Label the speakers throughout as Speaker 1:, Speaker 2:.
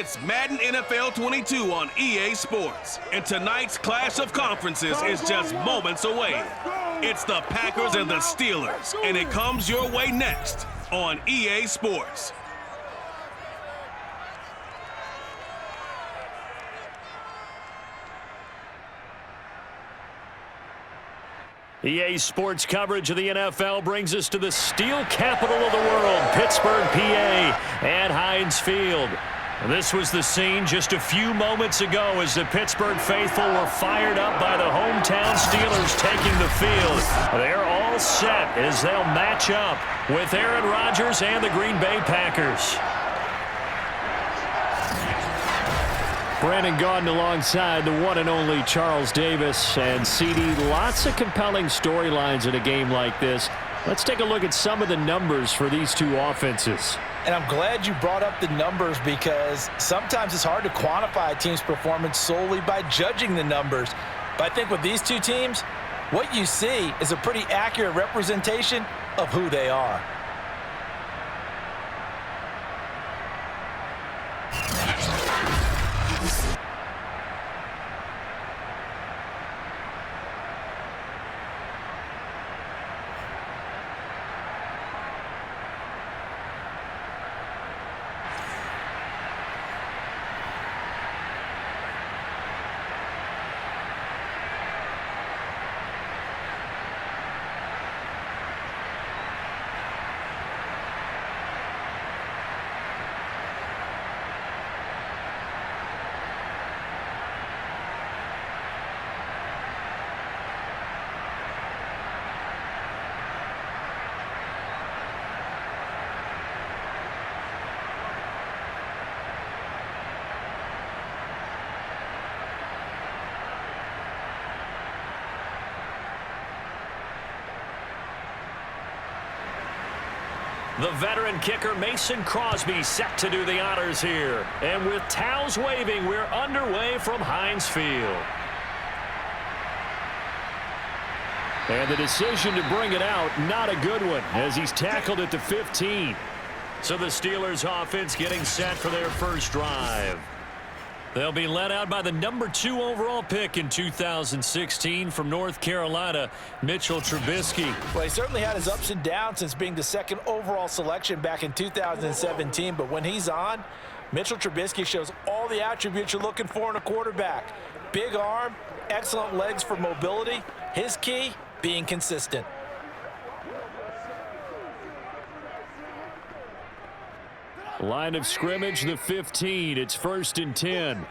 Speaker 1: It's Madden NFL 22 on EA Sports. And tonight's clash of conferences is just moments away. It's the Packers and the Steelers, and it comes your way next on EA Sports.
Speaker 2: EA Sports coverage of the NFL brings us to the steel capital of the world, Pittsburgh, PA, and Heinz Field. This was the scene just a few moments ago as the Pittsburgh faithful were fired up by the hometown Steelers taking the field. They're all set as they'll match up with Aaron Rodgers and the Green Bay Packers. Brandon Gaudin alongside the one and only Charles Davis. And CD, lots of compelling storylines in a game like this. Let's take a look at some of the numbers for these two offenses.
Speaker 3: And I'm glad you brought up the numbers because sometimes it's hard to quantify a team's performance solely by judging the numbers. But I think with these two teams, what you see is a pretty accurate representation of who they are.
Speaker 2: The veteran kicker Mason Crosby set to do the honors here. And with towels waving, we're underway from Heinz Field. And the decision to bring it out, not a good one, as he's tackled at the 15. So the Steelers offense getting set for their first drive. They'll be led out by the number 2 overall pick in 2016 from North Carolina, Mitchell Trubisky.
Speaker 3: Well, he certainly had his ups and downs since being the 2nd overall selection back in 2017. But when he's on, Mitchell Trubisky shows all the attributes you're looking for in a quarterback. Big arm, excellent legs for mobility. His key, being consistent.
Speaker 2: Line of scrimmage, the 15. It's 1st and 10.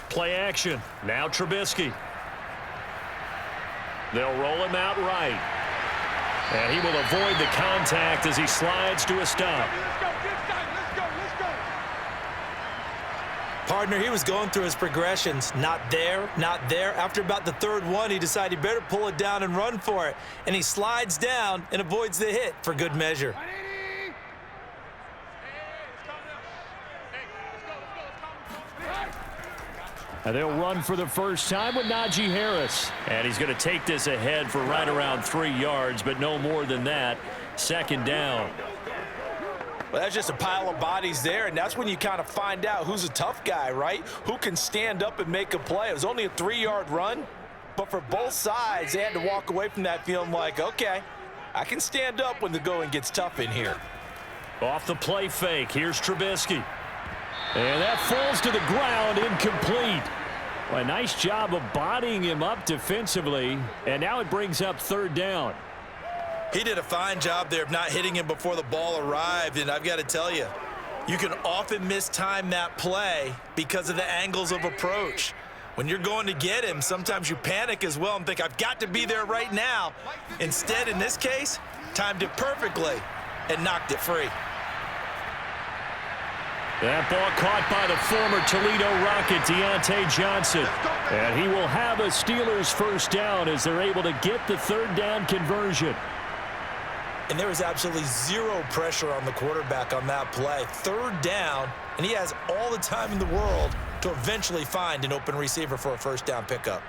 Speaker 2: Play action. Now Trubisky. They'll roll him out right. And he will avoid the contact as he slides to a stop.
Speaker 3: Partner, he was going through his progressions. Not there, not there. After about the 3rd one, he decided he better pull it down and run for it. And he slides down and avoids the hit for good measure.
Speaker 2: And they'll run for the first time with Najee Harris. And he's going to take this ahead for right around 3 yards, but no more than that. 2nd down.
Speaker 3: Well, that's just a pile of bodies there, and that's when you kind of find out who's a tough guy, right? Who can stand up and make a play. It was only a 3-yard run, but for both sides, they had to walk away from that feeling like, okay, I can stand up when the going gets tough in here.
Speaker 2: Off the play fake, here's Trubisky. And that falls to the ground, incomplete. Well, a nice job of bodying him up defensively, and now it brings up 3rd down.
Speaker 3: He did a fine job there of not hitting him before the ball arrived, and I've got to tell you, you can often mistime that play because of the angles of approach. When you're going to get him, sometimes you panic as well and think, I've got to be there right now. Instead, in this case, timed it perfectly and knocked it free.
Speaker 2: That ball caught by the former Toledo Rocket, Deontay Johnson. And he will have a Steelers first down as they're able to get the 3rd down conversion.
Speaker 3: And there was absolutely zero pressure on the quarterback on that play. 3rd down, and he has all the time in the world to eventually find an open receiver for a first down pickup.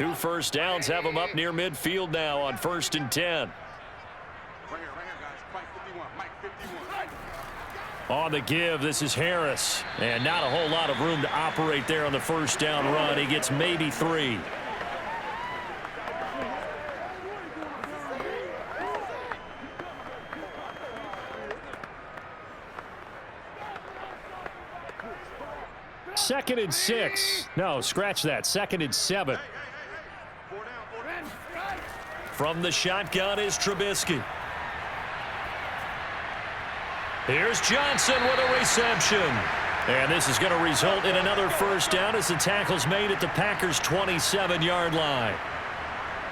Speaker 2: 2 first downs have them up near midfield now on 1st and 10. On the give, this is Harris. And not a whole lot of room to operate there on the first down run. He gets maybe 3. Second and 6. No, scratch that. 2nd and 7. From the shotgun is Trubisky. Here's Johnson with a reception. And this is going to result in another first down as the tackle's made at the Packers' 27-yard line.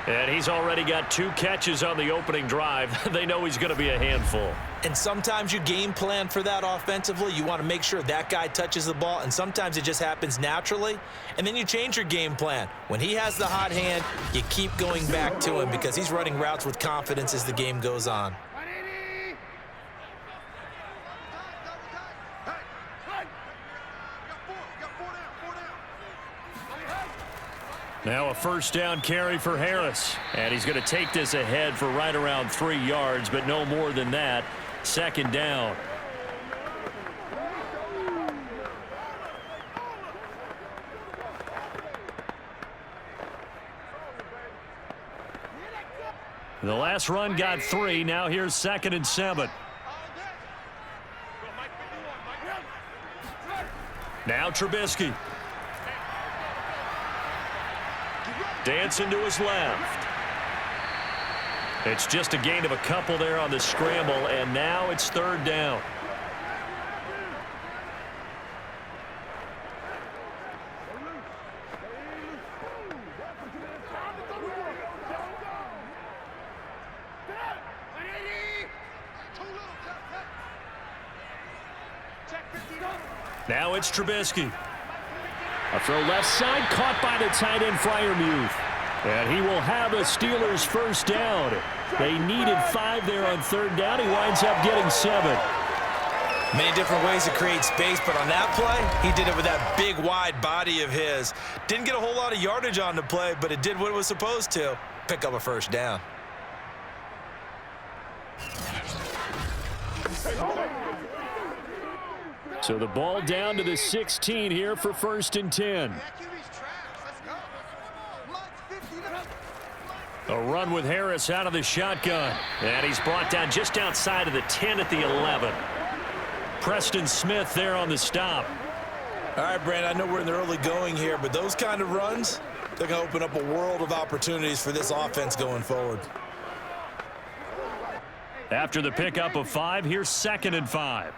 Speaker 2: And he's already got 2 catches on the opening drive. They know he's going to be a handful.
Speaker 3: And sometimes you game plan for that offensively. You want to make sure that guy touches the ball, and sometimes it just happens naturally. And then you change your game plan. When he has the hot hand, you keep going back to him because he's running routes with confidence as the game goes on.
Speaker 2: Now a first down carry for Harris. And he's going to take this ahead for right around 3 yards, but no more than that. 2nd down. The last run got 3. Now here's 2nd and 7. Now Trubisky. Dancing to his left. It's just a gain of a couple there on the scramble, and now it's 3rd down. Now it's Trubisky. A throw left side, caught by the tight end Freiermuth. And he will have a Steelers first down. They needed 5 there on 3rd down. He winds up getting 7.
Speaker 3: Many different ways to create space, but on that play, he did it with that big, wide body of his. Didn't get a whole lot of yardage on the play, but it did what it was supposed to. Pick up a first down.
Speaker 2: So the ball down to the 16 here for 1st and 10. A run with Harris out of the shotgun. And he's brought down just outside of the 10 at the 11. Preston Smith there on the stop.
Speaker 3: All right, Brandon, I know we're in the early going here, but those kind of runs, they're going to open up a world of opportunities for this offense going forward.
Speaker 2: After the pickup of 5, here's 2nd and 5.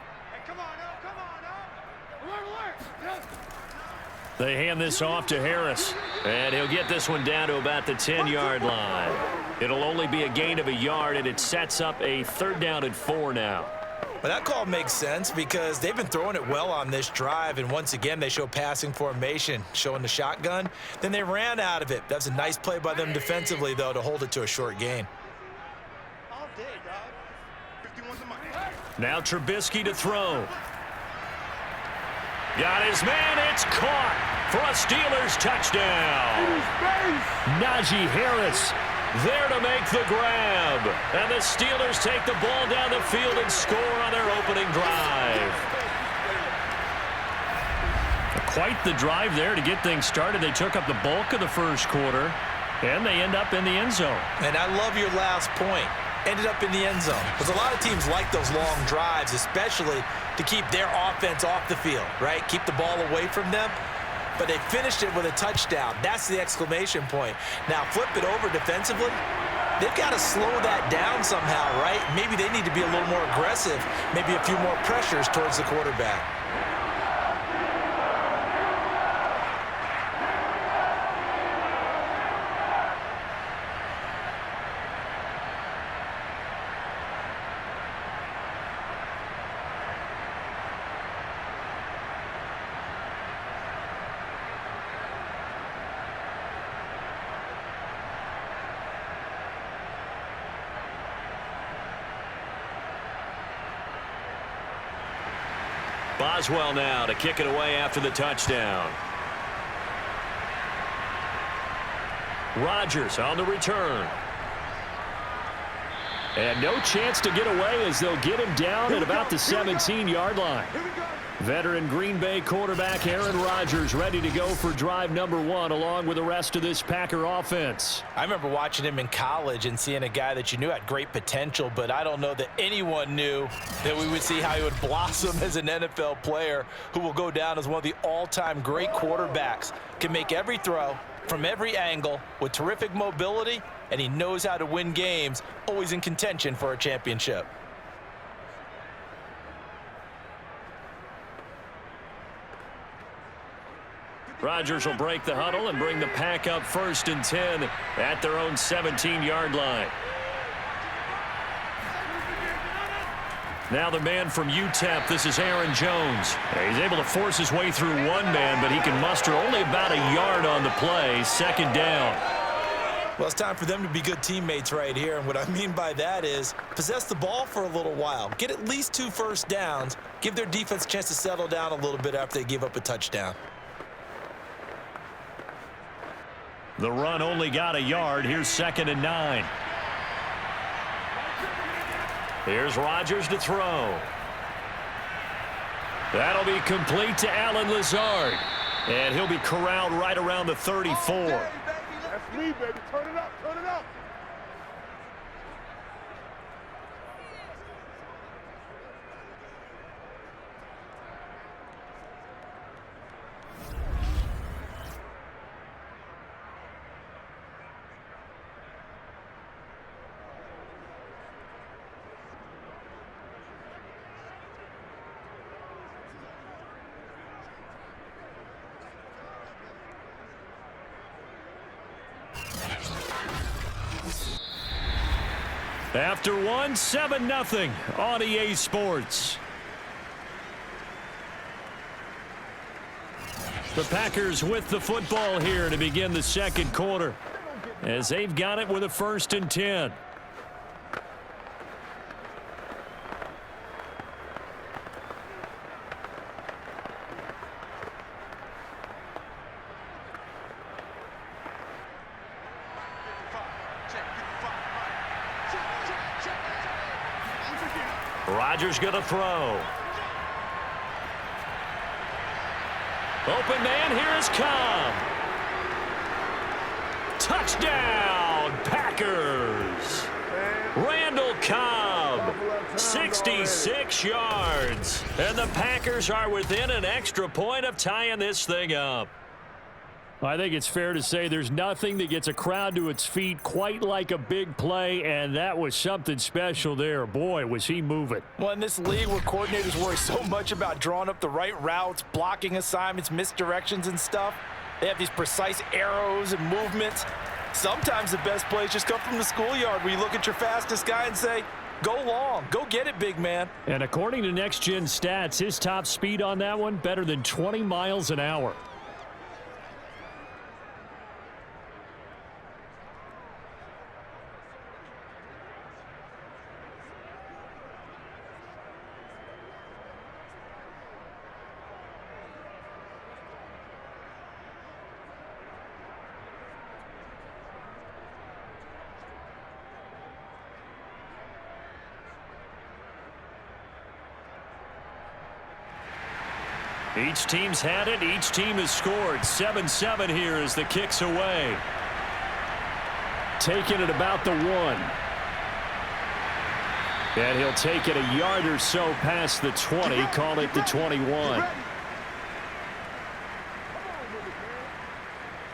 Speaker 2: They hand this off to Harris, and he'll get this one down to about the 10-yard line. It'll only be a gain of a yard, and it sets up a 3rd down and 4 now.
Speaker 3: Well, that call makes sense because they've been throwing it well on this drive, and once again, they show passing formation, showing the shotgun. Then they ran out of it. That's a nice play by them defensively, though, to hold it to a short gain.
Speaker 2: Now Trubisky to throw. Got his man. It's caught for a Steelers touchdown. Najee Harris there to make the grab. And the Steelers take the ball down the field and score on their opening drive. Quite the drive there to get things started. They took up the bulk of the first quarter, and they end up in the end zone.
Speaker 3: And I love your last point. Ended up in the end zone. Because a lot of teams like those long drives, especially to keep their offense off the field, right? Keep the ball away from them. But they finished it with a touchdown. That's the exclamation point. Now, flip it over defensively. They've got to slow that down somehow, right? Maybe they need to be a little more aggressive. Maybe a few more pressures towards the quarterback.
Speaker 2: Boswell now to kick it away after the touchdown. Rodgers on the return. And no chance to get away as they'll get him down at about the 17-yard line. Veteran Green Bay quarterback Aaron Rodgers ready to go for drive number 1 along with the rest of this Packer offense.
Speaker 3: I remember watching him in college and seeing a guy that you knew had great potential, but I don't know that anyone knew that we would see how he would blossom as an NFL player who will go down as one of the all-time great quarterbacks. Can make every throw from every angle with terrific mobility, and he knows how to win games, always in contention for a championship.
Speaker 2: Rodgers will break the huddle and bring the Pack up 1st and 10 at their own 17-yard line. Now the man from UTEP, this is Aaron Jones. He's able to force his way through one man, but he can muster only about a yard on the play. 2nd down.
Speaker 3: Well, it's time for them to be good teammates right here, and what I mean by that is possess the ball for a little while, get at least 2 first downs, give their defense a chance to settle down a little bit after they give up a touchdown.
Speaker 2: The run only got a yard. Here's 2nd and 9. Here's Rodgers to throw. That'll be complete to Allen Lazard. And he'll be corralled right around the 34.
Speaker 4: That's me, baby. Turn it up, turn it up.
Speaker 2: After 1, 7-0 on EA Sports. The Packers with the football here to begin the 2nd quarter as they've got it with a 1st and 10. Rodgers going to throw. Open man, here is Cobb. Touchdown, Packers. Randall Cobb, 66 yards. And the Packers are within an extra point of tying this thing up. I think it's fair to say there's nothing that gets a crowd to its feet quite like a big play, and that was something special there. Boy, was he moving.
Speaker 3: Well, in this league where coordinators worry so much about drawing up the right routes, blocking assignments, misdirections and stuff, they have these precise arrows and movements. Sometimes the best plays just come from the schoolyard where you look at your fastest guy and say, go long, go get it, big man.
Speaker 2: And according to Next Gen Stats, his top speed on that one, better than 20 miles an hour. Each team's had it. Each team has scored. 7-7 here as the kick's away. Taking it about the 1. And he'll take it a yard or so past the 20. Call it the 21.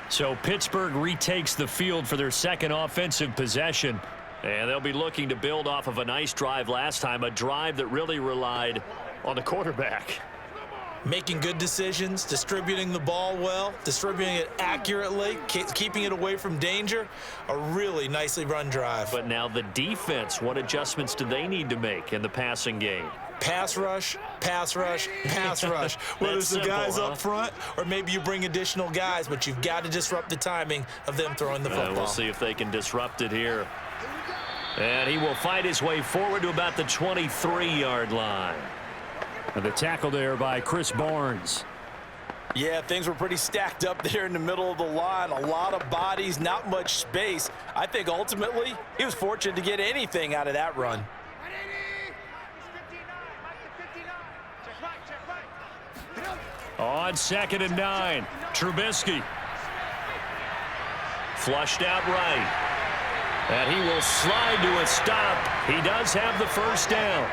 Speaker 2: So Pittsburgh retakes the field for their 2nd offensive possession. And they'll be looking to build off of a nice drive last time. A drive that really relied on the quarterback.
Speaker 3: Making good decisions, distributing the ball well, distributing it accurately, keeping it away from danger. A really nicely run drive.
Speaker 2: But now the defense, what adjustments do they need to make in the passing game?
Speaker 3: Pass rush, pass rush, pass rush. Whether it's the guys up front or maybe you bring additional guys, but you've got to disrupt the timing of them throwing the football.
Speaker 2: We'll see if they can disrupt it here. And he will fight his way forward to about the 23-yard line. And the tackle there by Chris Barnes.
Speaker 3: Yeah, things were pretty stacked up there in the middle of the line. A lot of bodies, not much space. I think ultimately he was fortunate to get anything out of that run.
Speaker 2: On 2nd and 9, Trubisky. Flushed out right. And he will slide to a stop. He does have the first down.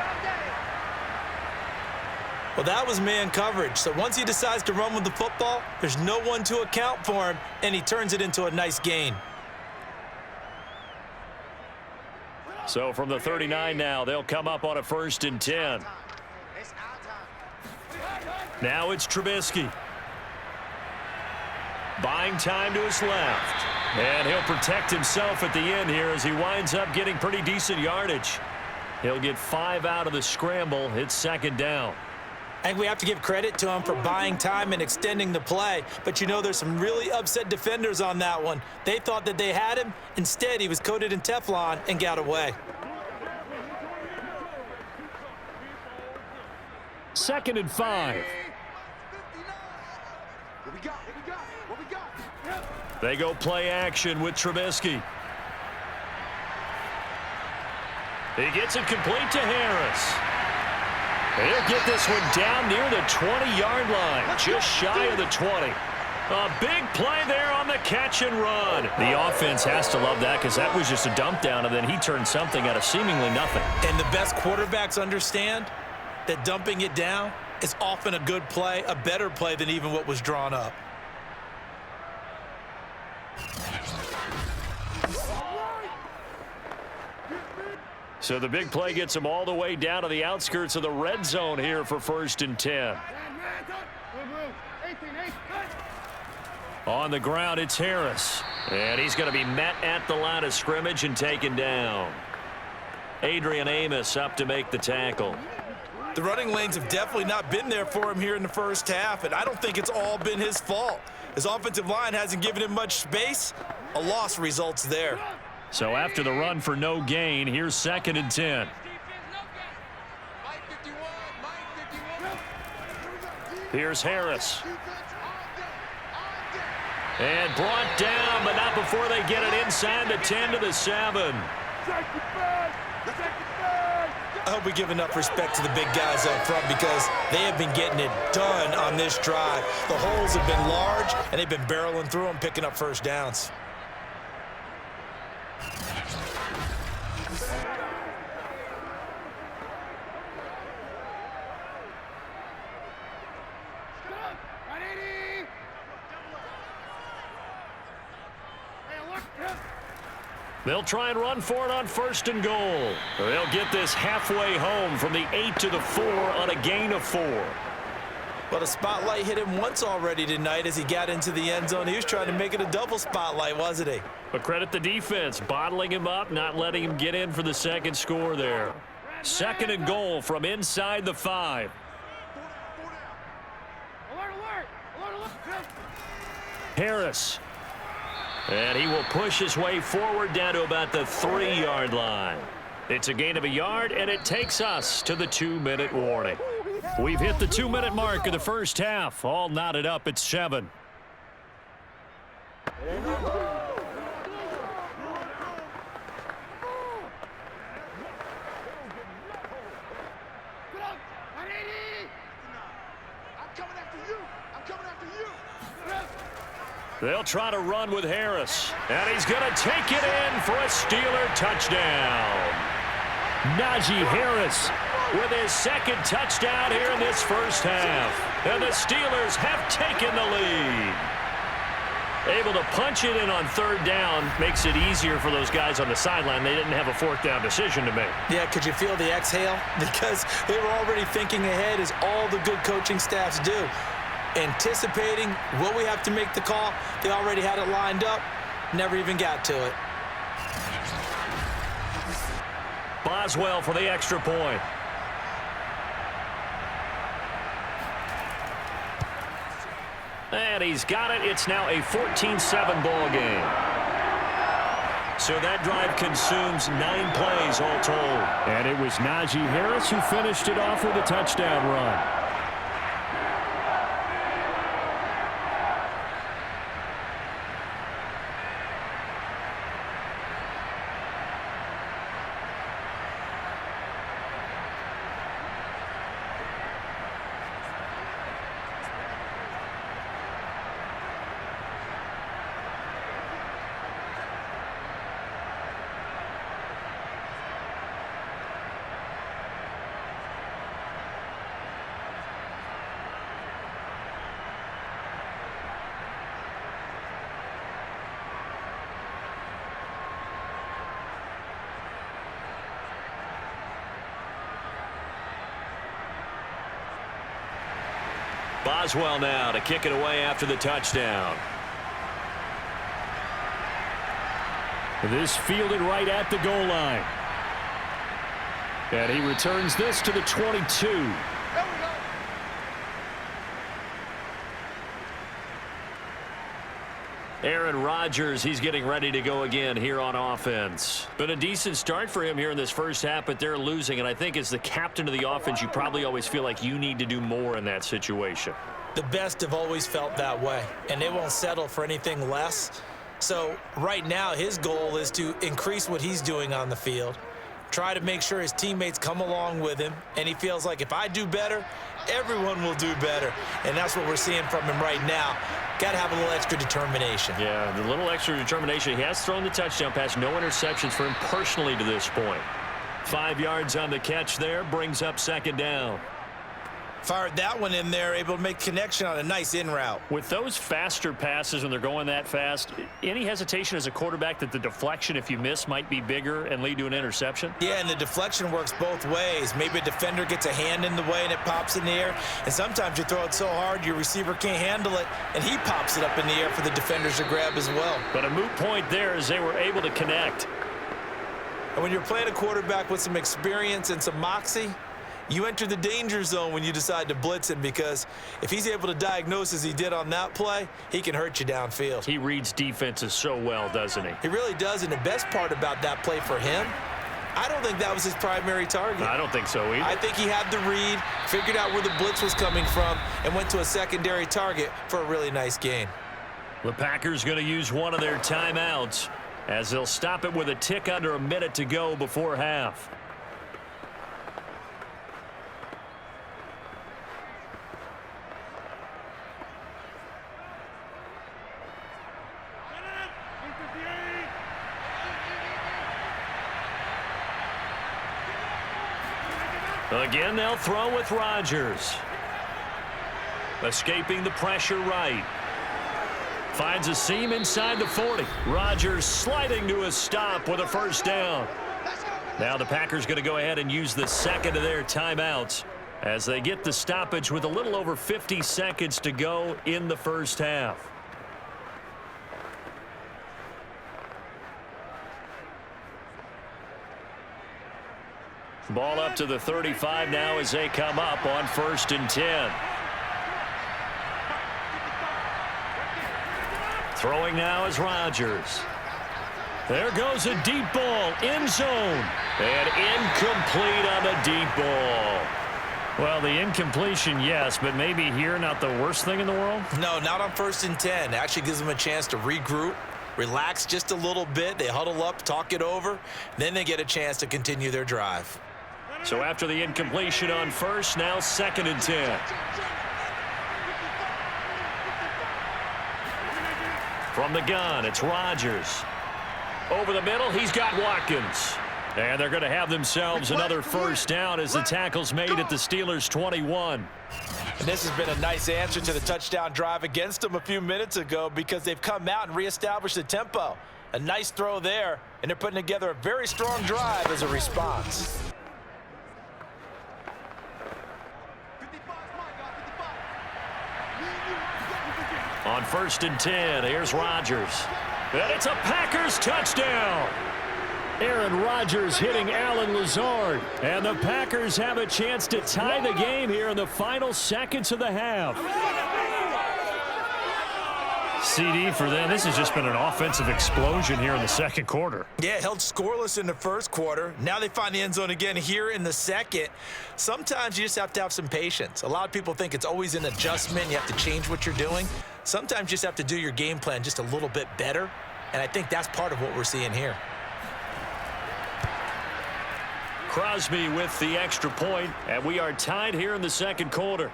Speaker 3: Well, that was man coverage. So once he decides to run with the football, there's no one to account for him, and he turns it into a nice gain.
Speaker 2: So from the 39 now, they'll come up on a 1st and 10. Now it's Trubisky. Buying time to his left. And he'll protect himself at the end here as he winds up getting pretty decent yardage. He'll get 5 out of the scramble. It's 2nd down.
Speaker 3: I think we have to give credit to him for buying time and extending the play. But, you know, there's some really upset defenders on that one. They thought that they had him. Instead, he was coated in Teflon and got away.
Speaker 2: 2nd and 5. They go play action with Trubisky. He gets it complete to Harris. He'll get this one down near the 20-yard line, just shy of the 20. A big play there on the catch and run. The offense has to love that because that was just a dump down, and then he turned something out of seemingly nothing.
Speaker 3: And the best quarterbacks understand that dumping it down is often a good play, a better play than even what was drawn up.
Speaker 2: So the big play gets him all the way down to the outskirts of the red zone here for 1st and 10. On the ground, it's Harris. And he's going to be met at the line of scrimmage and taken down. Adrian Amos up to make the tackle.
Speaker 3: The running lanes have definitely not been there for him here in the first half, and I don't think it's all been his fault. His offensive line hasn't given him much space. A loss results there.
Speaker 2: So after the run for no gain, here's 2nd and 10. Here's Harris. And brought down, but not before they get it inside the 10 to the 7.
Speaker 3: I hope we give enough respect to the big guys up front because they have been getting it done on this drive. The holes have been large, and they've been barreling through them, picking up first downs.
Speaker 2: They'll try and run for it on 1st and goal. They'll get this halfway home from the 8 to the 4 on a gain of 4.
Speaker 3: But a spotlight hit him once already tonight as he got into the end zone. He was trying to make it a double spotlight, wasn't he?
Speaker 2: But credit the defense, bottling him up, not letting him get in for the 2nd score there. 2nd and goal from inside the 5. Harris. And he will push his way forward down to about the 3-yard line. It's a gain of a yard, and it takes us to the 2-minute warning. We've hit the 2-minute mark of the first half. All knotted up at 7. They'll try to run with Harris. And he's going to take it in for a Steeler touchdown. Najee Harris with his 2nd touchdown here in this first half. And the Steelers have taken the lead. Able to punch it in on 3rd down makes it easier for those guys on the sideline. They didn't have a 4th down decision to make.
Speaker 3: Yeah, could you feel the exhale? Because they were already thinking ahead, as all the good coaching staffs do. Anticipating, will we have to make the call? They already had it lined up, never even got to it.
Speaker 2: Boswell for the extra point. And he's got it. It's now a 14-7 ball game. So that drive consumes 9 plays all told. And it was Najee Harris who finished it off with a touchdown run. Boswell now to kick it away after the touchdown. This fielded right at the goal line. And he returns this to the 22. Aaron Rodgers, he's getting ready to go again here on offense. Been a decent start for him here in this first half, but they're losing. And I think as the captain of the offense, you probably always feel like you need to do more in that situation.
Speaker 3: The best have always felt that way, and they won't settle for anything less. So right now, his goal is to increase what he's doing on the field, try to make sure his teammates come along with him, and he feels like if I do better, everyone will do better. And that's what we're seeing from him right now. Got to have a little extra determination.
Speaker 2: Yeah, the little extra determination. He has thrown the touchdown pass. No interceptions for him personally to this point. 5 yards on the catch there. Brings up second down.
Speaker 3: Fired that one in there, able to make connection on a nice in route.
Speaker 2: With those faster passes when they're going that fast, any hesitation as a quarterback that the deflection, if you miss, might be bigger and lead to an interception?
Speaker 3: Yeah, and the deflection works both ways. Maybe a defender gets a hand in the way and it pops in the air. And sometimes you throw it so hard your receiver can't handle it, and he pops it up in the air for the defenders to grab as well.
Speaker 2: But a moot point there as they were able to connect.
Speaker 3: And when you're playing a quarterback with some experience and some moxie, you enter the danger zone when you decide to blitz him, because if he's able to diagnose as he did on that play, he can hurt you downfield.
Speaker 2: He reads defenses so well, doesn't he?
Speaker 3: He really does, and the best part about that play for him, I don't think that was his primary target.
Speaker 2: I don't think so either.
Speaker 3: I think he had the read, figured out where the blitz was coming from, and went to a secondary target for a really nice gain.
Speaker 2: The Packers going to use one of their timeouts as they'll stop it with a tick under a minute to go before half. Again, they'll throw with Rodgers. Escaping the pressure right. Finds a seam inside the 40. Rodgers sliding to a stop with a first down. Now the Packers going to go ahead and use the second of their timeouts as they get the stoppage with a little over 50 seconds to go in the first half. Ball up to the 35 now as they come up on 1st and 10. Throwing now is Rodgers. There goes a deep ball, end zone, and incomplete on the deep ball. Well, the incompletion, yes, but maybe here not the worst thing in the world?
Speaker 3: No, not on 1st and 10. It actually gives them a chance to regroup, relax just a little bit. They huddle up, talk it over, then they get a chance to continue their drive.
Speaker 2: So after the incompletion on 1st, now 2nd and 10. From the gun, it's Rodgers. Over the middle, he's got Watkins. And they're going to have themselves another first down as the tackle's made at the Steelers' 21.
Speaker 3: And this has been a nice answer to the touchdown drive against them a few minutes ago, because they've come out and reestablished the tempo. A nice throw there, and they're putting together a very strong drive as a response.
Speaker 2: On 1st and 10, here's Rodgers. And it's a Packers touchdown. Aaron Rodgers hitting Allen Lazard. And the Packers have a chance to tie the game here in the final seconds of the half. CD for them. This has just been an offensive explosion here in the second quarter.
Speaker 3: Yeah, held scoreless in the first quarter. Now they find the end zone again here in the second. Sometimes you just have to have some patience. A lot of people think it's always an adjustment. You have to change what you're doing. Sometimes you just have to do your game plan just a little bit better. And I think that's part of what we're seeing here.
Speaker 2: Crosby with the extra point, and we are tied here in the second quarter.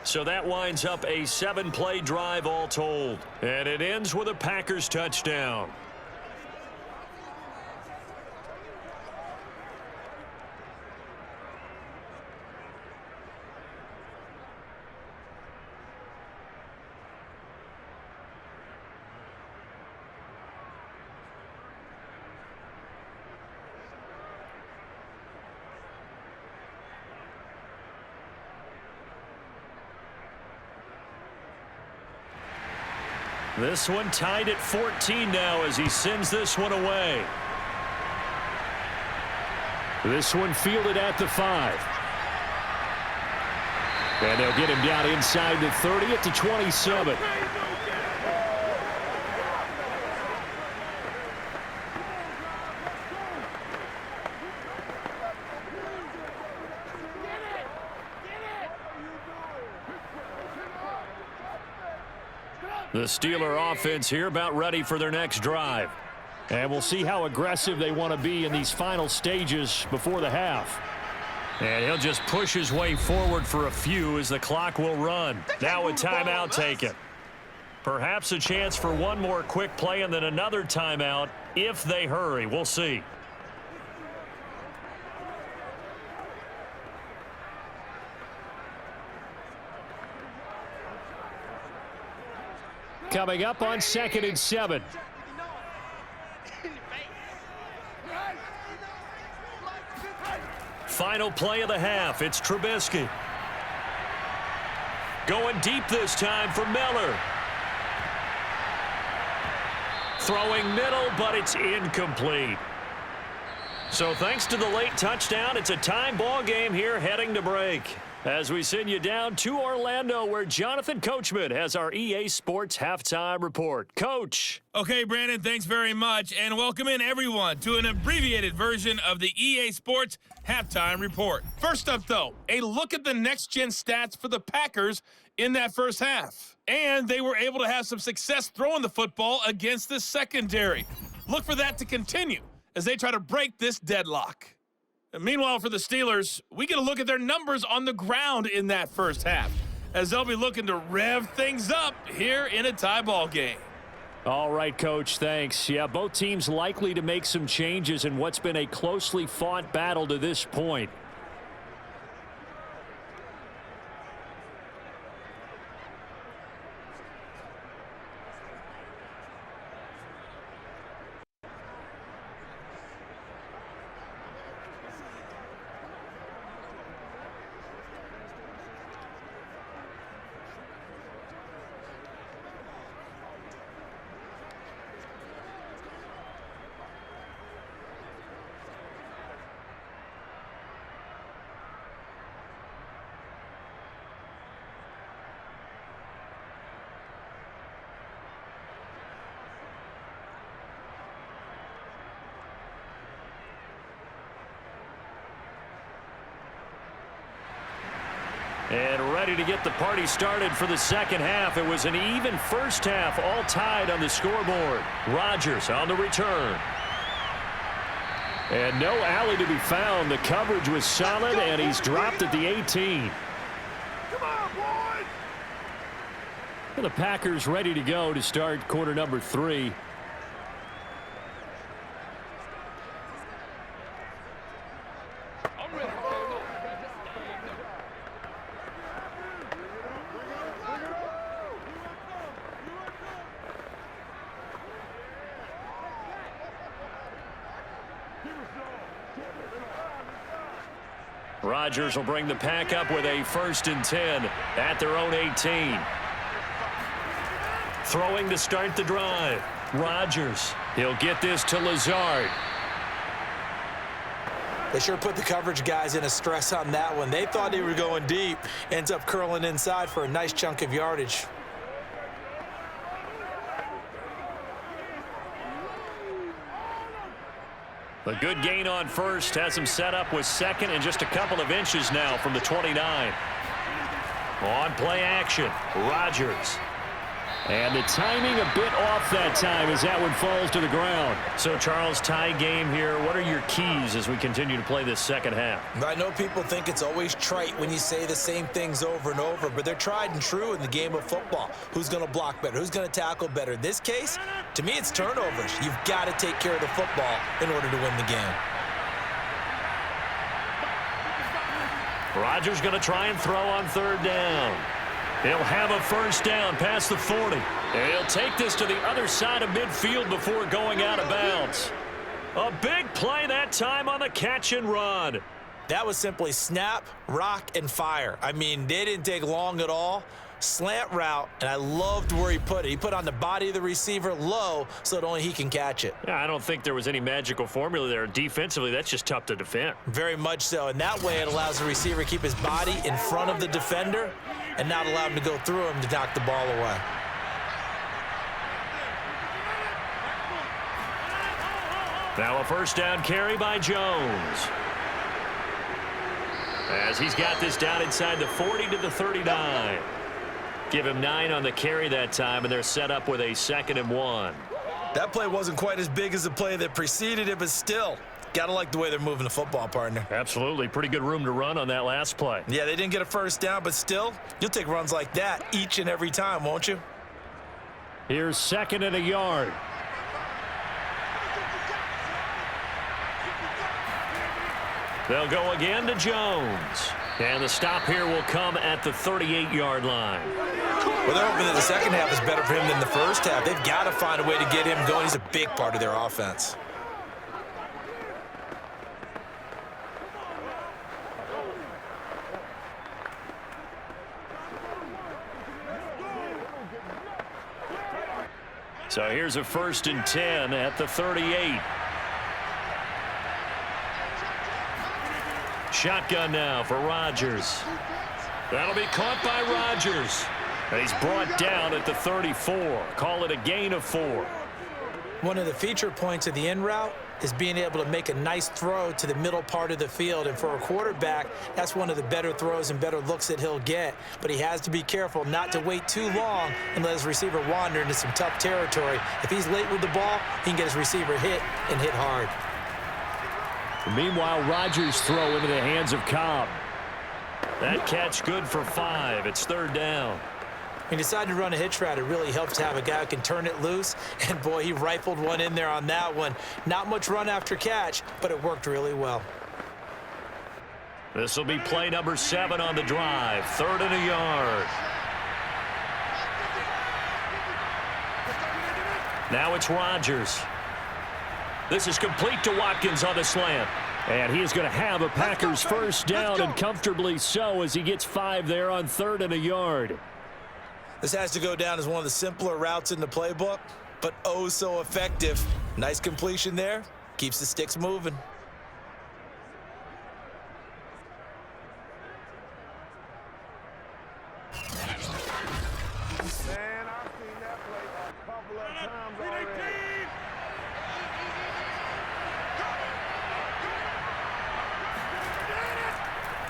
Speaker 2: So that winds up a 7-play drive all told. And it ends with a Packers touchdown. This one tied at 14 now as he sends this one away. This one fielded at the 5. And they'll get him down inside the 30 at the 27. The Steeler offense here about ready for their next drive. And we'll see how aggressive they want to be in these final stages before the half. And he'll just push his way forward for a few as the clock will run. Now a timeout taken. Perhaps a chance for one more quick play and then another timeout if they hurry. We'll see. Coming up on 2nd and 7. Final play of the half. It's Trubisky. Going deep this time for Miller. Throwing middle, but it's incomplete. So thanks to the late touchdown, it's a tie ball game here heading to break. As we send you down to Orlando, where Jonathan Coachman has our EA Sports Halftime Report. Coach.
Speaker 5: Okay, Brandon, thanks very much, and welcome in everyone to an abbreviated version of the EA Sports Halftime Report. First up, though, a look at the next-gen stats for the Packers in that first half. And they were able to have some success throwing the football against the secondary. Look for that to continue as they try to break this deadlock. And meanwhile, for the Steelers, we get a look at their numbers on the ground in that first half, as they'll be looking to rev things up here in a tie ball game.
Speaker 2: All right, Coach, thanks. Yeah, both teams likely to make some changes in what's been a closely fought battle to this point. And ready to get the party started for the second half. It was an even first half, all tied on the scoreboard. Rodgers on the return. And no alley to be found. The coverage was solid, and he's dropped at the 18.
Speaker 4: Come on, boys!
Speaker 2: And the Packers ready to go to start quarter number 3. Rodgers will bring the pack up with a 1st and 10 at their own 18. Throwing to start the drive. Rodgers. He'll get this to Lazard.
Speaker 3: They sure put the coverage guys in a stress on that one. They thought they were going deep. Ends up curling inside for a nice chunk of yardage.
Speaker 2: A good gain on 1st has him set up with 2nd and just a couple of inches now from the 29. On play action, Rodgers. And the timing a bit off that time as that one falls to the ground. So, Charles, tie game here. What are your keys as we continue to play this second half?
Speaker 3: I know people think it's always trite when you say the same things over and over, but they're tried and true in the game of football. Who's going to block better? Who's going to tackle better? In this case, to me, it's turnovers. You've got to take care of the football in order to win the game.
Speaker 2: Rodgers going to try and throw on 3rd down. He'll have a 1st down past the 40. And he'll take this to the other side of midfield before going out of bounds. A big play that time on the catch and run.
Speaker 3: That was simply snap, rock, and fire. I mean, they didn't take long at all. slant route, and I loved where he put it. He put on the body of the receiver low so that only he can catch it.
Speaker 2: Yeah, I don't think there was any magical formula there. Defensively, that's just tough to defend.
Speaker 3: Very much so, and that way it allows the receiver to keep his body in front of the defender and not allow him to go through him to knock the ball away.
Speaker 2: Now a first down carry by Jones. As he's got this down inside the 40 to the 39. Give him 9 on the carry that time, and they're set up with a 2nd and 1.
Speaker 3: That play wasn't quite as big as the play that preceded it, but still, gotta like the way they're moving the football, partner.
Speaker 2: Absolutely. Pretty good room to run on that last play.
Speaker 3: Yeah, they didn't get a first down, but still, you'll take runs like that each and every time, won't you?
Speaker 2: Here's 2nd and a yard. They'll go again to Jones. And the stop here will come at the 38-yard line.
Speaker 3: Well, they're hoping that the second half is better for him than the first half. They've got to find a way to get him going. He's a big part of their offense.
Speaker 2: So here's a 1st and 10 at the 38. Shotgun now for Rodgers. That'll be caught by Rodgers. And he's brought down at the 34. Call it a gain of 4.
Speaker 3: One of the feature points of the in route is being able to make a nice throw to the middle part of the field. And for a quarterback, that's one of the better throws and better looks that he'll get. But he has to be careful not to wait too long and let his receiver wander into some tough territory. If he's late with the ball, he can get his receiver hit and hit hard.
Speaker 2: Meanwhile, Rodgers' throw into the hands of Cobb. That catch good for 5. It's 3rd down.
Speaker 3: When you decide to run a hitch route, it really helps to have a guy who can turn it loose. And, boy, he rifled one in there on that one. Not much run after catch, but it worked really well.
Speaker 2: This will be play number 7 on the drive. 3rd and a yard. Now it's Rodgers. This is complete to Watkins on the slant. And he is going to have a Packers first down, and comfortably so, as he gets 5 there on 3rd and a yard.
Speaker 3: This has to go down as one of the simpler routes in the playbook, but oh so effective. Nice completion there. Keeps the sticks moving.
Speaker 4: Man, I've seen that play a couple of times already.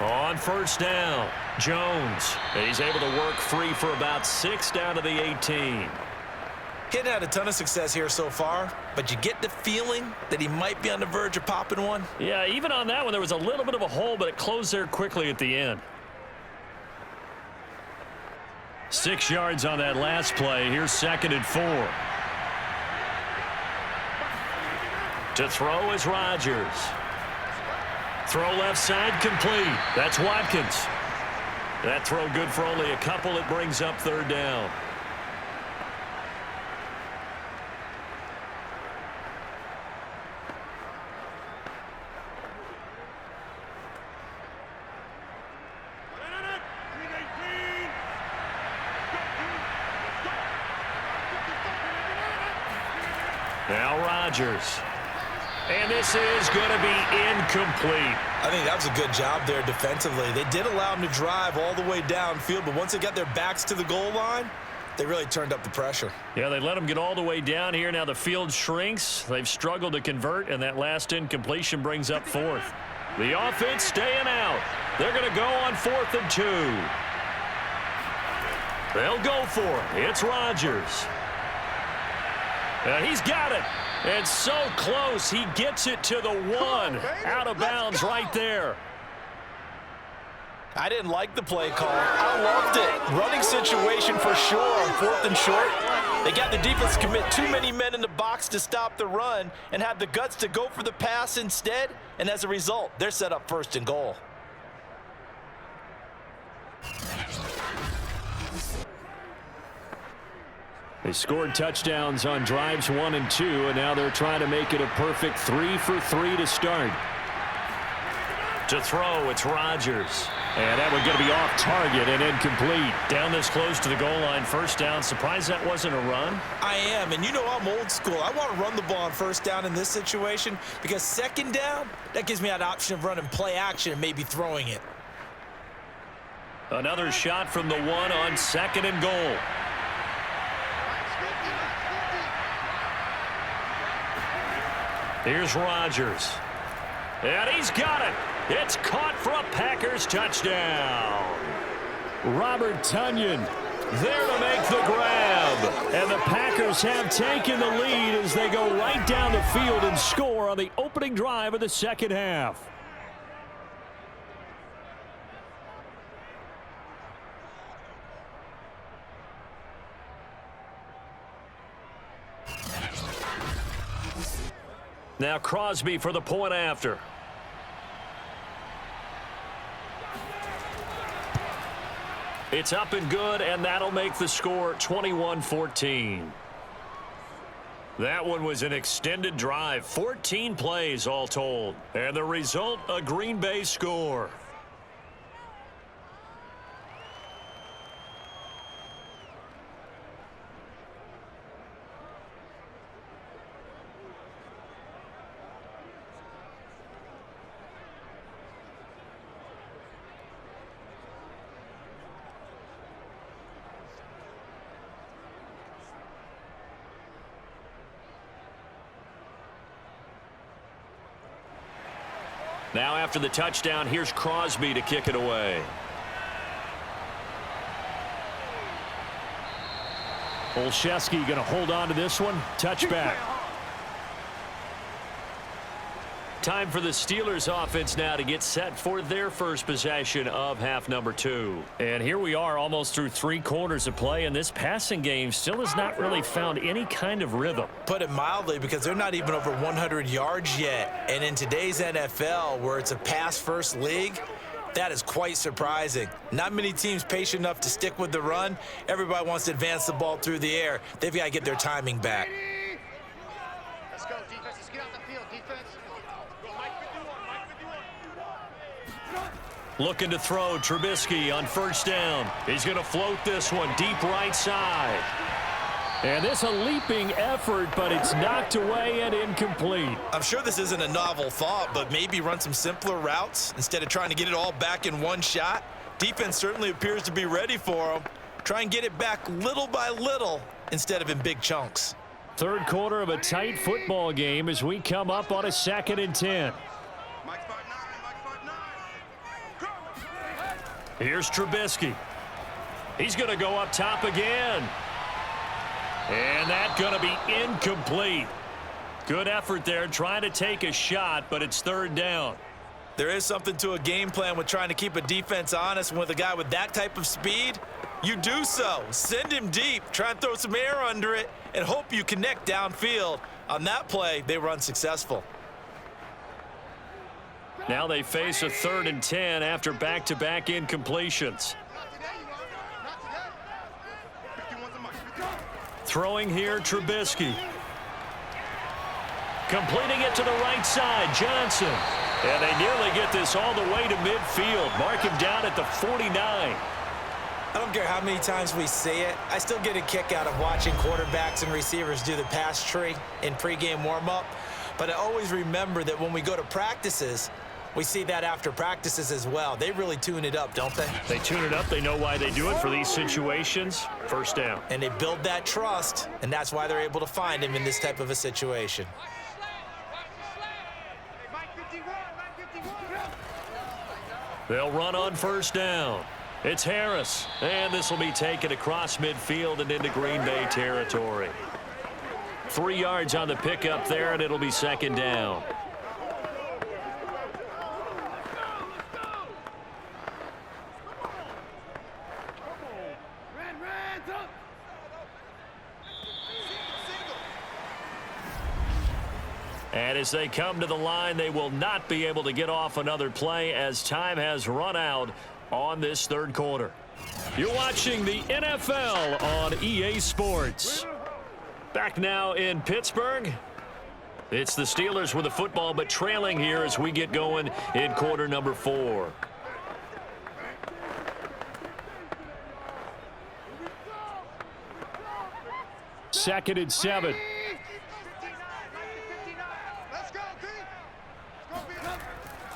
Speaker 2: On first down, Jones. He's able to work free for about 6 down to the 18.
Speaker 3: He hadn't had a ton of success here so far, but you get the feeling that he might be on the verge of popping one.
Speaker 2: Yeah, even on that one, there was a little bit of a hole, but it closed there quickly at the end. 6 yards on that last play. Here's 2nd and 4. To throw is Rodgers. Throw left side complete. That's Watkins. That throw good for only a couple. It brings up 3rd down. Now Rodgers. And this is going to be incomplete.
Speaker 3: I think that was a good job there defensively. They did allow him to drive all the way downfield, but once they got their backs to the goal line, they really turned up the pressure.
Speaker 2: Yeah, they let him get all the way down here. Now the field shrinks. They've struggled to convert, and that last incompletion brings up 4th. The offense staying out. They're going to go on 4th and 2. They'll go for it. It's Rodgers. And he's got it. It's so close. He gets it to the 1. Out of bounds right there.
Speaker 3: I didn't like the play call. I loved it. Running situation for sure on 4th and short. They got the defense to commit too many men in the box to stop the run and had the guts to go for the pass instead. And as a result, they're set up 1st and goal.
Speaker 2: They scored touchdowns on drives 1 and 2, and now they're trying to make it a perfect 3 for 3 to start. To throw, it's Rodgers. And that one going to be off target and incomplete. Down this close to the goal line, first down. Surprised that wasn't a run?
Speaker 3: I am, and you know I'm old school. I want to run the ball on first down in this situation because second down, that gives me that option of running play action and maybe throwing it.
Speaker 2: Another shot from the one on second and goal. Here's Rodgers. And he's got it. It's caught for a Packers touchdown. Robert Tonyan there to make the grab. And the Packers have taken the lead as they go right down the field and score on the opening drive of the second half. Now Crosby for the point after. It's up and good, and that'll make the score 21-14. That one was an extended drive, 14 plays all told. And the result, a Green Bay score. Now after the touchdown, here's Crosby to kick it away. Olszewski going to hold on to this one. Touchback. Time for the Steelers offense now to get set for their first possession of half number 2. And here we are almost through 3 quarters of play, and this passing game still has not really found any kind of rhythm.
Speaker 3: Put it mildly, because they're not even over 100 yards yet. And in today's NFL, where it's a pass-first league, that is quite surprising. Not many teams patient enough to stick with the run. Everybody wants to advance the ball through the air. They've got to get their timing back.
Speaker 6: Let's go, defense. Let's get out the field, defense.
Speaker 2: Looking to throw, Trubisky on first down. He's going to float this one deep right side. And this a leaping effort, but it's knocked away and incomplete.
Speaker 3: I'm sure this isn't a novel thought, but maybe run some simpler routes instead of trying to get it all back in one shot. Defense certainly appears to be ready for them. Try and get it back little by little instead of in big chunks.
Speaker 2: Third quarter of a tight football game as we come up on a 2nd and 10. Here's Trubisky. He's going to go up top again. And that's going to be incomplete. Good effort there trying to take a shot, but it's third down.
Speaker 3: There is something to a game plan with trying to keep a defense honest. And with a guy with that type of speed, you do so. Send him deep, try and throw some air under it, and hope you connect downfield. On that play, they were unsuccessful.
Speaker 2: Now they face a 3rd and 10 after back-to-back incompletions. Throwing here, Trubisky. Completing it to the right side, Johnson. And they nearly get this all the way to midfield. Mark him down at the 49.
Speaker 3: I don't care how many times we see it. I still get a kick out of watching quarterbacks and receivers do the pass tree in pregame warm-up. But I always remember that when we go to practices, we see that after practices as well. They really tune it up, don't they?
Speaker 2: They tune it up. They know why they do it for these situations. First down.
Speaker 3: And they build that trust, and that's why they're able to find him in this type of a situation.
Speaker 2: They'll run on first down. It's Harris, and this will be taken across midfield and into Green Bay territory. 3 yards on the pickup there, and it'll be second down. And as they come to the line, they will not be able to get off another play as time has run out on this third quarter. You're watching the NFL on EA Sports. Back now in Pittsburgh. It's the Steelers with the football, but trailing here as we get going in quarter number 4. Second and 7.
Speaker 6: Let's go, D. Let's go, B.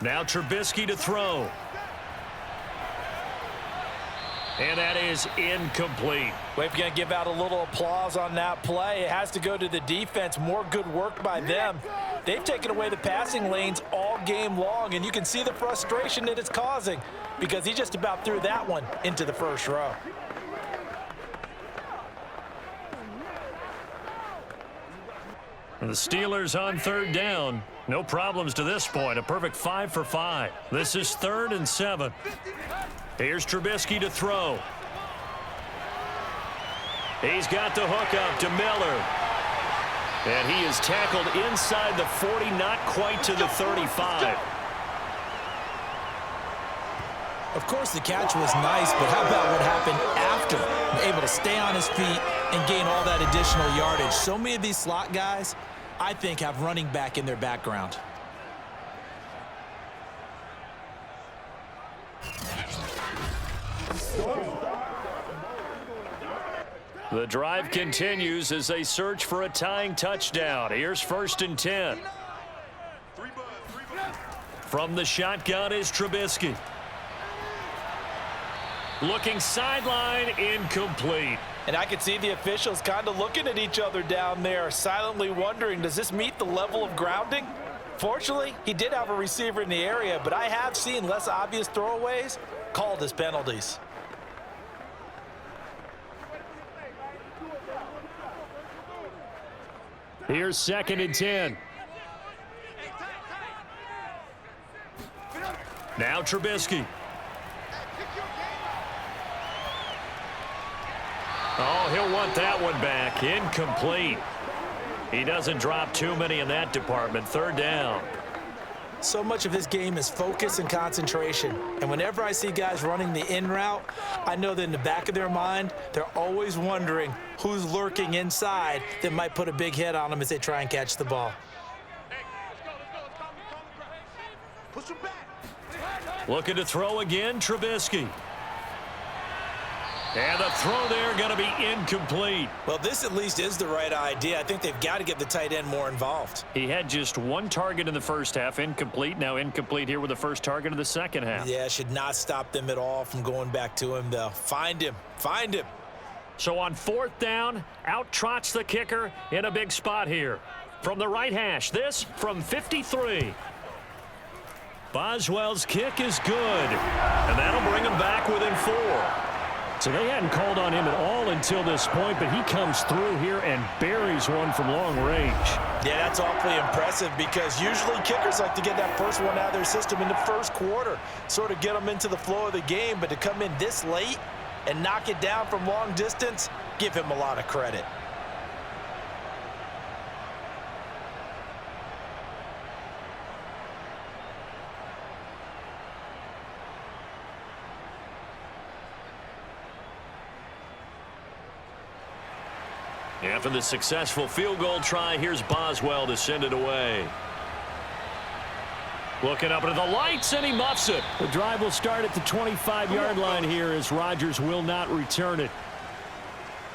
Speaker 2: Now Trubisky to throw. And that is incomplete.
Speaker 3: We're going to give out a little applause on that play. It has to go to the defense. More good work by them. They've taken away the passing lanes all game long, and you can see the frustration that it's causing because he just about threw that one into the first row.
Speaker 2: The Steelers on third down. No problems to this point. A perfect 5 for 5. This is 3rd and 7. Here's Trubisky to throw. He's got the hook up to Miller. And he is tackled inside the 40, not quite to the 35.
Speaker 3: Of course, the catch was nice, but how about what happened after? Able to stay on his feet and gain all that additional yardage. So many of these slot guys, I think, have running back in their background.
Speaker 2: The drive continues as they search for a tying touchdown. Here's 1st and 10. From the shotgun is Trubisky. Looking sideline, incomplete.
Speaker 3: And I could see the officials kind of looking at each other down there, silently wondering, does this meet the level of grounding? Fortunately, he did have a receiver in the area, but I have seen less obvious throwaways called as penalties.
Speaker 2: Here's 2nd and 10. Now Trubisky. Oh, he'll want that one back. Incomplete. He doesn't drop too many in that department. 3rd down.
Speaker 3: So much of this game is focus and concentration. And whenever I see guys running the in route, I know that in the back of their mind, they're always wondering who's lurking inside that might put a big hit on them as they try and catch the ball.
Speaker 6: Push him back.
Speaker 2: Looking to throw again, Trubisky. And the throw there going to be incomplete.
Speaker 3: Well, this at least is the right idea. I think they've got to get the tight end more involved.
Speaker 2: He had just 1 target in the first half, incomplete. Now incomplete here with the first target of the second half.
Speaker 3: Yeah, should not stop them at all from going back to him, though. Find him. Find him.
Speaker 2: So on 4th down, out trots the kicker in a big spot here. From the right hash, this from 53. Boswell's kick is good. And that'll bring him back within 4. So they hadn't called on him at all until this point, but he comes through here and buries one from long range.
Speaker 3: Yeah, that's awfully impressive because usually kickers like to get that first one out of their system in the first quarter, sort of get them into the flow of the game, but to come in this late and knock it down from long distance, give him a lot of credit.
Speaker 2: After the successful field goal try, here's Boswell to send it away. Looking up into the lights, and he muffs it. The drive will start at the 25-yard line here as Rodgers will not return it.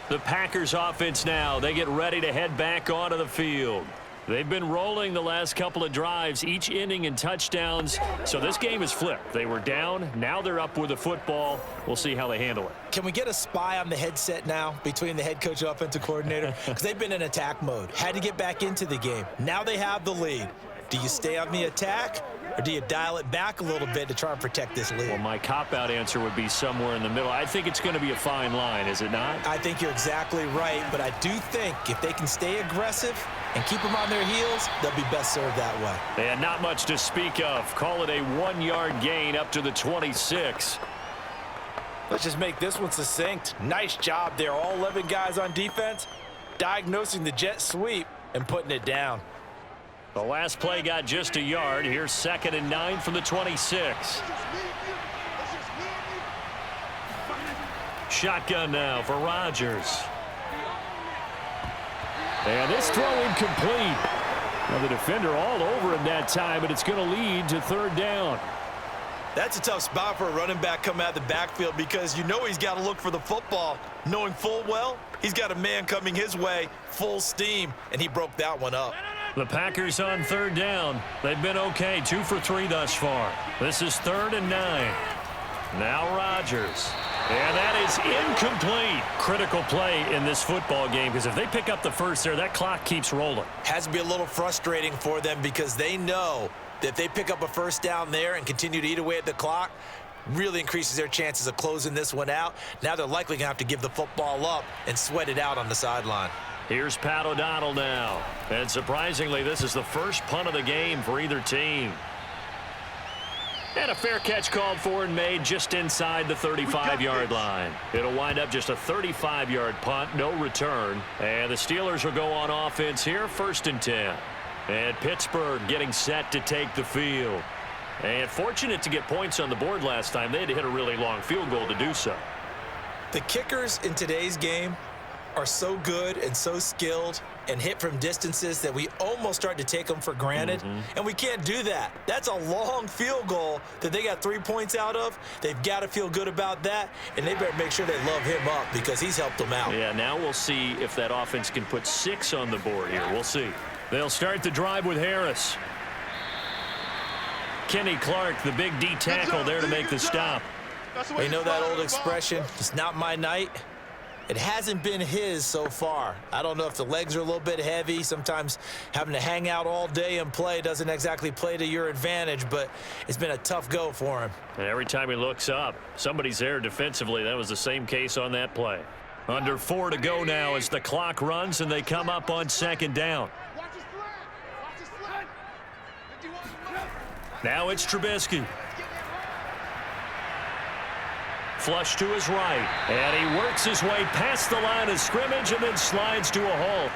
Speaker 2: The Packers offense now, they get ready to head back onto the field. They've been rolling the last couple of drives, each inning in touchdowns. So this game is flipped. They were down. Now they're up with the football. We'll see how they handle it.
Speaker 3: Can we get a spy on the headset now between the head coach and offensive coordinator? Because they've been in attack mode. Had to get back into the game. Now they have the lead. Do you stay on the attack, or do you dial it back a little bit to try and protect this lead?
Speaker 2: Well, my cop-out answer would be somewhere in the middle. I think it's going to be a fine line, is it not?
Speaker 3: I think you're exactly right, but I do think if they can stay aggressive and keep them on their heels, they'll be best served that way.
Speaker 2: And not much to speak of. Call it a 1-yard gain up to the 26.
Speaker 3: Let's just make this one succinct. Nice job there. All 11 guys on defense diagnosing the jet sweep and putting it down.
Speaker 2: The last play got just a yard. Here's 2nd and 9 from the 26. Shotgun now for Rodgers. And this throw incomplete. Well, the defender all over him that time, but it's going to lead to third down.
Speaker 3: That's a tough spot for a running back coming out of the backfield because you know he's got to look for the football, knowing full well he's got a man coming his way full steam, and he broke that one up.
Speaker 2: The Packers on third down. They've been okay, 2 for 3 thus far. This is 3rd and 9. Now Rodgers. And that is incomplete. Critical play in this football game because if they pick up the first there, that clock keeps rolling.
Speaker 3: Has to be a little frustrating for them because they know that if they pick up a first down there and continue to eat away at the clock, really increases their chances of closing this one out. Now they're likely going to have to give the football up and sweat it out on the sideline.
Speaker 2: Here's Pat O'Donnell now. And surprisingly, this is the first punt of the game for either team. And a fair catch called for and made just inside the 35-yard line. It'll wind up just a 35-yard punt, no return. And the Steelers will go on offense here, 1st and 10. And Pittsburgh getting set to take the field. And fortunate to get points on the board last time. They had to hit a really long field goal to do so.
Speaker 3: The kickers in today's game are so good and so skilled and hit from distances that we almost start to take them for granted. And we can't do that. That's a long field goal that they got 3 points out of. They've got to feel good about that, and they better make sure they love him up because he's helped them out.
Speaker 2: Yeah, now we'll see if that offense can put 6 on the board here. We'll see. They'll start the drive with Harris. Kenny Clark, the big D tackle there to make the stop.
Speaker 3: You know that old expression, it's not my night. It hasn't been his so far. I don't know if the legs are a little bit heavy. Sometimes having to hang out all day and play doesn't exactly play to your advantage, but it's been a tough go for him.
Speaker 2: And every time he looks up, somebody's there defensively. That was the same case on that play. Under 4 to go now as the clock runs and they come up on 2nd down. Now it's Trubisky. Flush to his right, and he works his way past the line of scrimmage and then slides to a halt.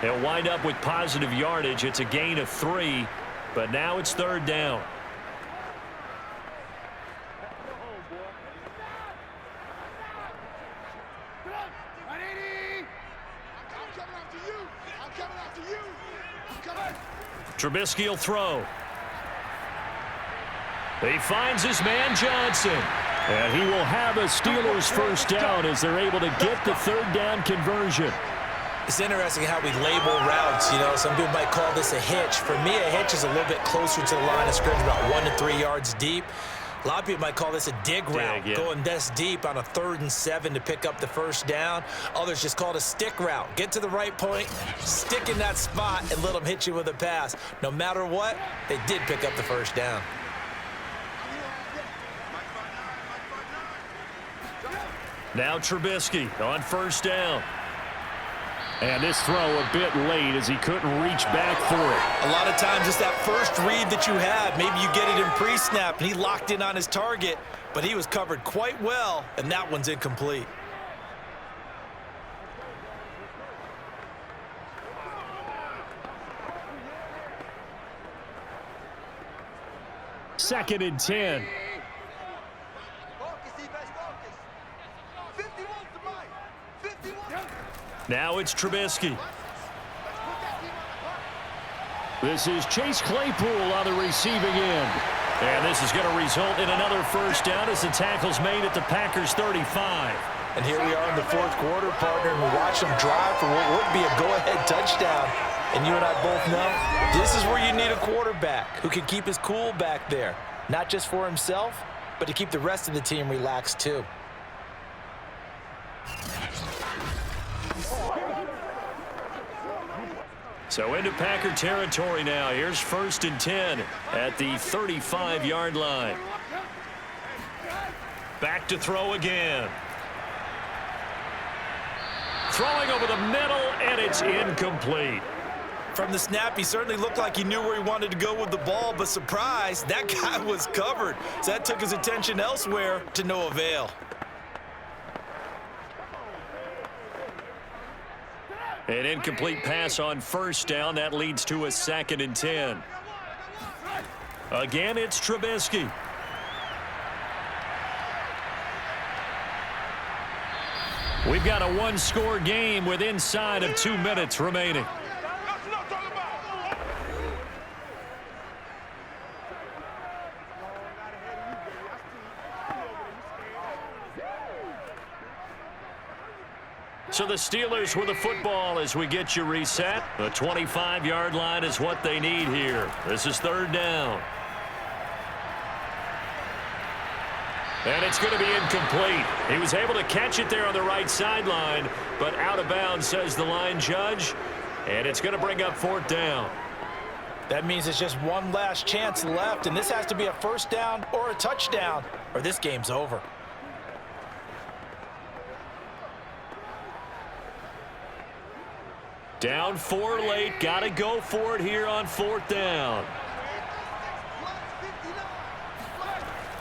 Speaker 2: He'll wind up with positive yardage. It's a gain of 3, but now it's 3rd down. Trubisky will throw. He finds his man Johnson. And he will have a Steelers first down as they're able to get the 3rd down conversion.
Speaker 3: It's interesting how we label routes. You know, some people might call this a hitch. For me, a hitch is a little bit closer to the line of scrimmage, about 1 to 3 yards deep. A lot of people might call this a dig route, going this deep on a 3rd and 7 to pick up the first down. Others just call it a stick route. Get to the right point, stick in that spot, and let them hit you with a pass. No matter what, they did pick up the first down.
Speaker 2: Now Trubisky on 1st down. And this throw a bit late as he couldn't reach back for it.
Speaker 3: A lot of times it's that first read that you have. Maybe you get it in pre-snap and he locked in on his target, but he was covered quite well, and that one's incomplete.
Speaker 2: Second and 10. Now it's Trubisky. This is Chase Claypool on the receiving end. And this is going to result in another first down as the tackle's made at the Packers 35.
Speaker 3: And here we are in the 4th quarter, partner, and we watch them drive for what would be a go-ahead touchdown. And you and I both know this is where you need a quarterback who can keep his cool back there, not just for himself, but to keep the rest of the team relaxed too.
Speaker 2: So into Packer territory now. Here's 1st and 10 at the 35-yard line. Back to throw again. Throwing over the middle, and it's incomplete.
Speaker 3: From the snap, he certainly looked like he knew where he wanted to go with the ball, but surprise, that guy was covered. So that took his attention elsewhere to no avail.
Speaker 2: An incomplete pass on 1st down. That leads to a 2nd and 10. Again, it's Trubisky. We've got a one-score game with inside of 2 minutes remaining. So the Steelers with the football as we get you reset. The 25-yard line is what they need here. This is third down. And it's going to be incomplete. He was able to catch it there on the right sideline, but out of bounds, says the line judge. And it's going to bring up fourth down.
Speaker 3: That means it's just one last chance left, and this has to be a first down or a touchdown, or this game's over.
Speaker 2: Down 4 late. Got to go for it here on fourth down.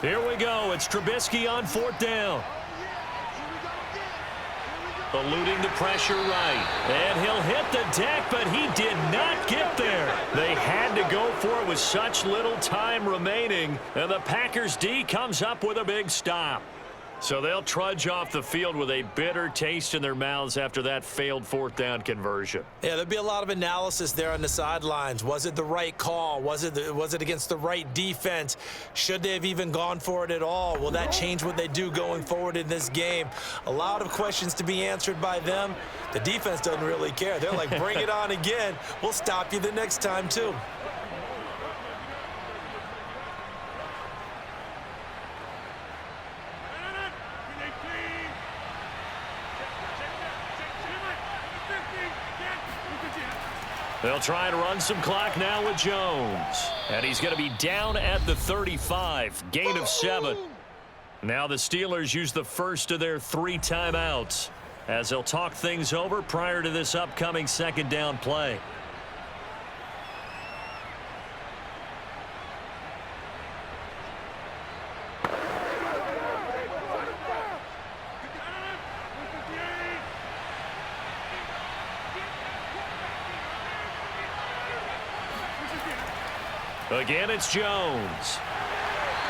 Speaker 2: Here we go. It's Trubisky on fourth down. Eluding the pressure right. And he'll hit the deck, but he did not get there. They had to go for it with such little time remaining. And the Packers D comes up with a big stop. So they'll trudge off the field with a bitter taste in their mouths after that failed fourth down conversion.
Speaker 3: Yeah, there'll be a lot of analysis there on the sidelines. Was it the right call? Was it against the right defense? Should they have even gone for it at all? Will that change what they do going forward in this game? A lot of questions to be answered by them. The defense doesn't really care. They're like, bring it on again. We'll stop you the next time, too.
Speaker 2: They'll try and run some clock now with Jones. And he's going to be down at the 35. Gain of 7. Now the Steelers use the first of their 3 timeouts as they'll talk things over prior to this upcoming second down play. Again, it's Jones.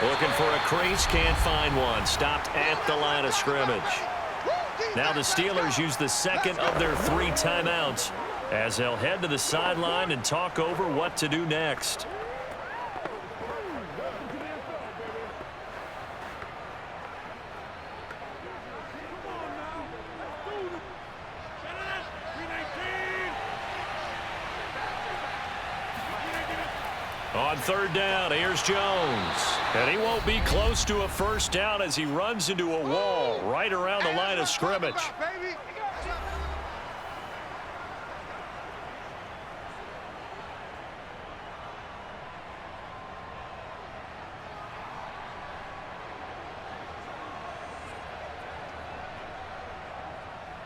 Speaker 2: Looking for a crease, can't find one. Stopped at the line of scrimmage. Now the Steelers use the second of their 3 timeouts as they'll head to the sideline and talk over what to do next. On third down, here's Jones. And he won't be close to a first down as he runs into a wall right around the line of scrimmage.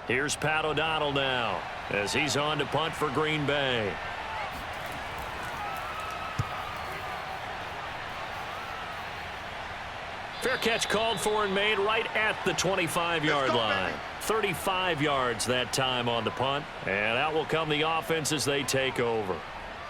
Speaker 2: Here's Pat O'Donnell now as he's on to punt for Green Bay. Fair catch called for and made right at the 25-yard line. 35 yards that time on the punt. And out will come the offense as they take over.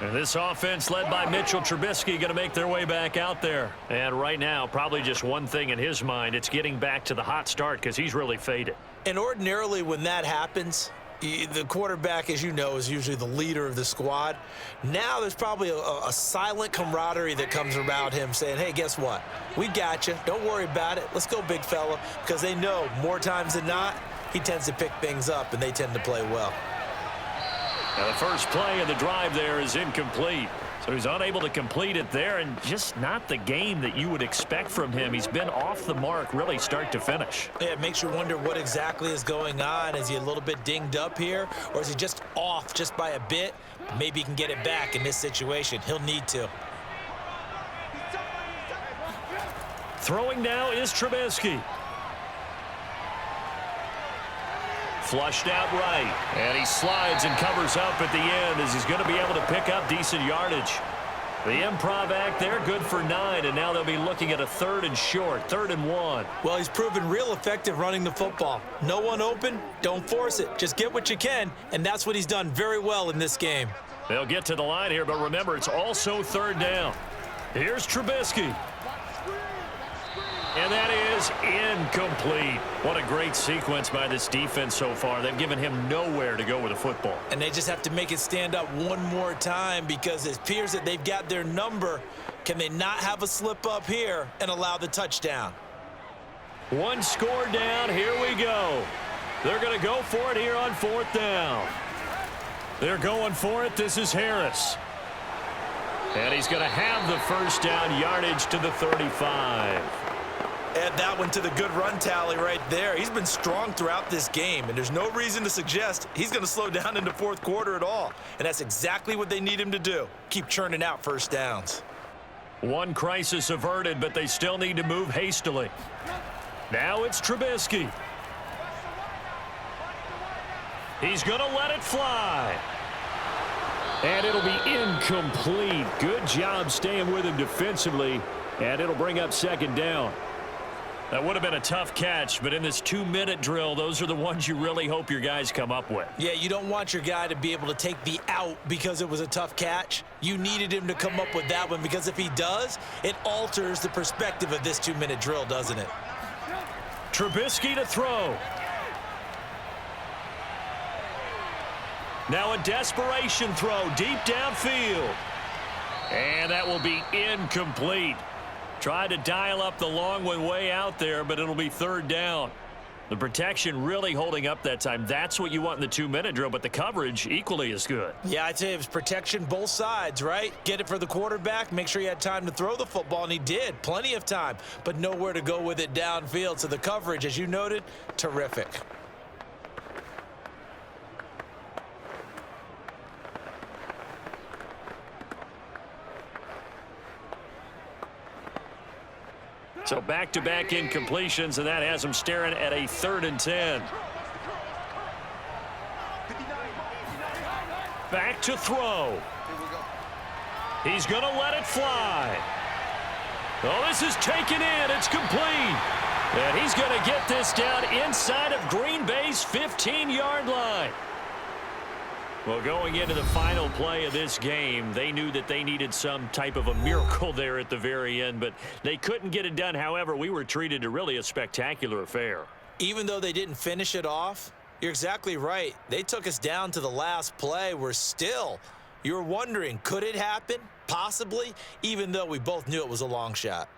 Speaker 2: And this offense led by Mitchell Trubisky going to make their way back out there. And right now, probably just one thing in his mind. It's getting back to the hot start because he's really faded.
Speaker 3: And ordinarily when that happens, the quarterback, as you know, is usually the leader of the squad. Now there's probably a silent camaraderie that comes around him saying, hey, guess what? We got you. Don't worry about it. Let's go, big fella. Because they know more times than not, he tends to pick things up, and they tend to play well.
Speaker 2: Now the first play of the drive there is incomplete. So he's unable to complete it there, and just not the game that you would expect from him. He's been off the mark really start to finish.
Speaker 3: Yeah, it makes you wonder what exactly is going on. Is he a little bit dinged up here, or is he just off just by a bit? Maybe he can get it back in this situation. He'll need to.
Speaker 2: Throwing now is Trubisky. Flushed out right, and he slides and covers up at the end as he's going to be able to pick up decent yardage. The improv act there, good for 9, and now they'll be looking at a 3rd and short, 3rd and 1.
Speaker 3: Well, he's proven real effective running the football. No one open, don't force it. Just get what you can, and that's what he's done very well in this game.
Speaker 2: They'll get to the line here, but remember, it's also 3rd down. Here's Trubisky. And that is incomplete. What a great sequence by this defense so far. They've given him nowhere to go with the football.
Speaker 3: And they just have to make it stand up one more time because it appears that they've got their number. Can they not have a slip up here and allow the touchdown?
Speaker 2: One score down. Here we go. They're going to go for it here on 4th down. They're going for it. This is Harris. And he's going to have the first down, yardage to the 35.
Speaker 3: Add that one to the good run tally right there. He's been strong throughout this game, and there's no reason to suggest he's going to slow down in the 4th quarter at all. And that's exactly what they need him to do. Keep churning out first downs.
Speaker 2: One crisis averted, but they still need to move hastily. Now it's Trubisky. He's going to let it fly. And it'll be incomplete. Good job staying with him defensively, and it'll bring up 2nd down. That would have been a tough catch, but in this 2-minute drill, those are the ones you really hope your guys come up with.
Speaker 3: Yeah, you don't want your guy to be able to take the out because it was a tough catch. You needed him to come up with that one, because if he does, it alters the perspective of this 2-minute drill, doesn't it?
Speaker 2: Trubisky to throw. Now a desperation throw deep downfield. And that will be incomplete. Tried to dial up the long one way out there, but it'll be 3rd down. The protection really holding up that time. That's what you want in the 2-minute drill, but the coverage equally as good.
Speaker 3: Yeah, I'd say it was protection both sides, right? Get it for the quarterback, make sure he had time to throw the football, and he did. Plenty of time, but nowhere to go with it downfield. So the coverage, as you noted, terrific.
Speaker 2: So back-to-back incompletions, and that has him staring at a 3rd and 10. Back to throw. He's going to let it fly. Oh, this is taken in. It's complete. And he's going to get this down inside of Green Bay's 15-yard line. Well, going into the final play of this game, they knew that they needed some type of a miracle there at the very end, but they couldn't get it done. However, we were treated to really a spectacular affair.
Speaker 3: Even though they didn't finish it off, you're exactly right. They took us down to the last play. You're wondering, could it happen? Possibly, even though we both knew it was a long shot.